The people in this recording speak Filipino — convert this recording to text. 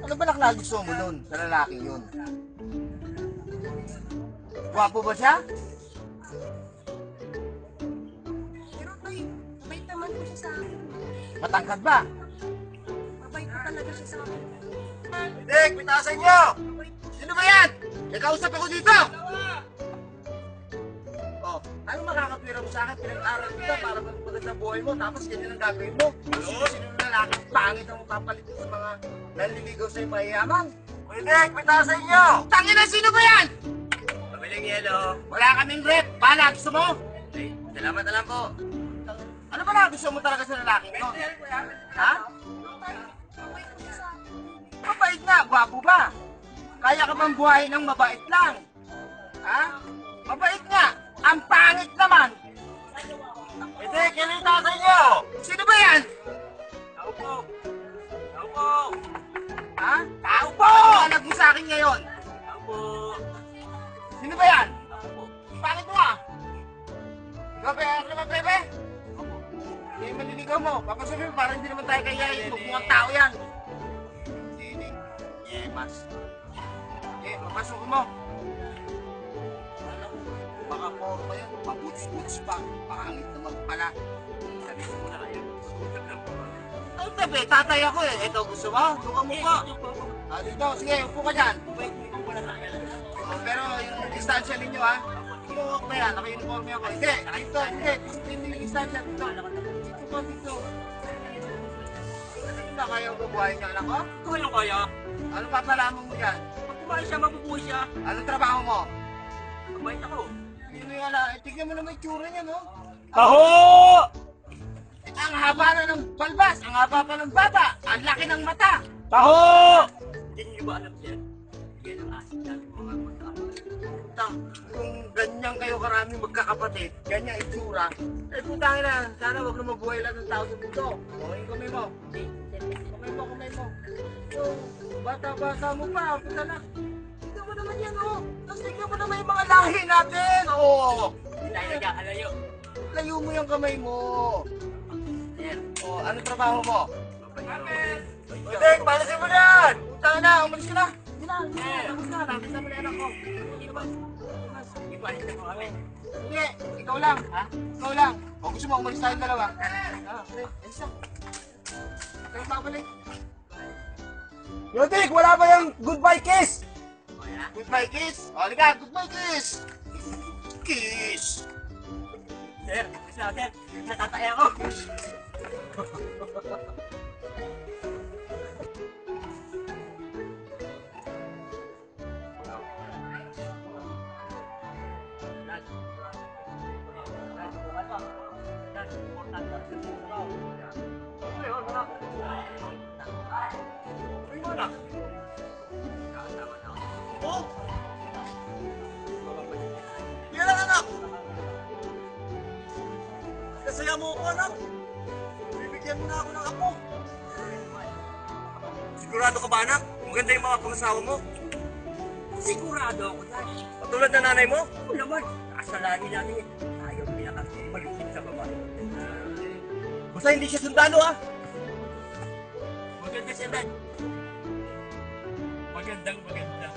Ano ba nagustuhan mo dun sa lalaking yun? Gwapo ba siya? Pero mabait naman po siya sa akin. Matangkad ba? Mabait po talaga siya sa akin. Dek, pitasan nyo! Sino ba yan? May kausap ako dito! Oh, ano makakapira mo sa akin? Pinag-aral kita para magandang buhay mo, tapos ganyan ang gagawin mo. Sino na lalaki? Pangit ang mapapalit sa mga nanliligaw sa'yo mayayaman. Dek, pitasan nyo! Tangin na, sino ba yan? Pabiling yelo. Wala kaming rep. Bala, gusto mo? Ay, salamat na lang po. Ano ba na gusto mo talaga sa lalaking yun? Ha? Mabait po siya sa akin. Mabait nga, gwapo ba? Kaya ka bang buhayin ng mabait lang? Ha? Mabait nga. Ang pangit naman. Hindi, kinita sa inyo. Sino ba yan? Tao po. Tao po. Ha? Tao po! Alag mo sa akin ngayon. Tao po. Sino ba yan? Tao po. Pangit mo ah. Ikaw ba yan naman, Pepe? Hindi maliligaw mo. Papasabi mo, parang hindi naman tayo kayayin. Mukhang tao yan. Hindi. Yemas. Eh, papasok mo. Baka forma yan. Pabuts-buts pa. Pangit naman pala. Sabi ko na kayo. Usap lang po. Ay, Pepe, tatay ako eh. Ito gusto mo? Suka mo pa. Ah, dito. Sige, upo ka dyan. Mabait mo po pala sa akin. Pero yung distansya ninyo ha. Ito, kaya naka-uniform ako. Hindi, dito, hindi. Dito yung distansya dito. Dito ko, dito. Ano ba kaya bubuhayin niya anak ko? Ito yung kaya. Ano papalaman mo dyan? Pag kumain siya, mabubuhay siya. Anong trabaho mo? Mabait ako. Sino yung ala? Tignan mo naman yung tsura niya, no? Taho! Ang haba na ng balbas, ang haba pa ng baba, ang laki ng mata. Taho! Hindi niyo ba alam siya? Yan ang asin natin mga magkakapatid. Putang, kung ganyan kayo karami magkakapatid, ganyan itsura, eh putangin na, sana wag na mabuhay lang ng tao sa mundo. O, yung kamay mo. Kamay mo. So, bata-bata mo pa, puta na. Tignan mo naman yan, oh. Tapos tignan mo naman yung mga lahi natin, oh. Hindi tayo nagkakalayo. Layo mo yung kamay mo. Ayan. Oh, anong trabaho mo? Mabait. Dek, palasin mo na yan! Putangin na, umalis ka na. Hindi na, tapos na, nakita mo na yan ako. Ipalit na po kami. Hindi, ikaw lang. Ha? Ikaw lang. O gusto mo, umalis tayong dalawa. Okay, alis na. Kayo babalik. Yodik, wala ba yung goodbye kiss? Goodbye kiss? O, liga, goodbye kiss! Kiss! Sir, sir, natataya ako. Oh! Yan lang, anak! Kasaya mo ako, anak! Bibigyan mo na ako ng apo! Sigurado ka ba, anak? Maganda yung mga pangasawa mo? Sigurado ako na. Patulad na nanay mo? Oo naman. Kasalanin natin yan. Ayaw nila kasi malupit sa babae. Basta hindi siya sundalo, ha? Maganda siya, Dad. Magandang maganda.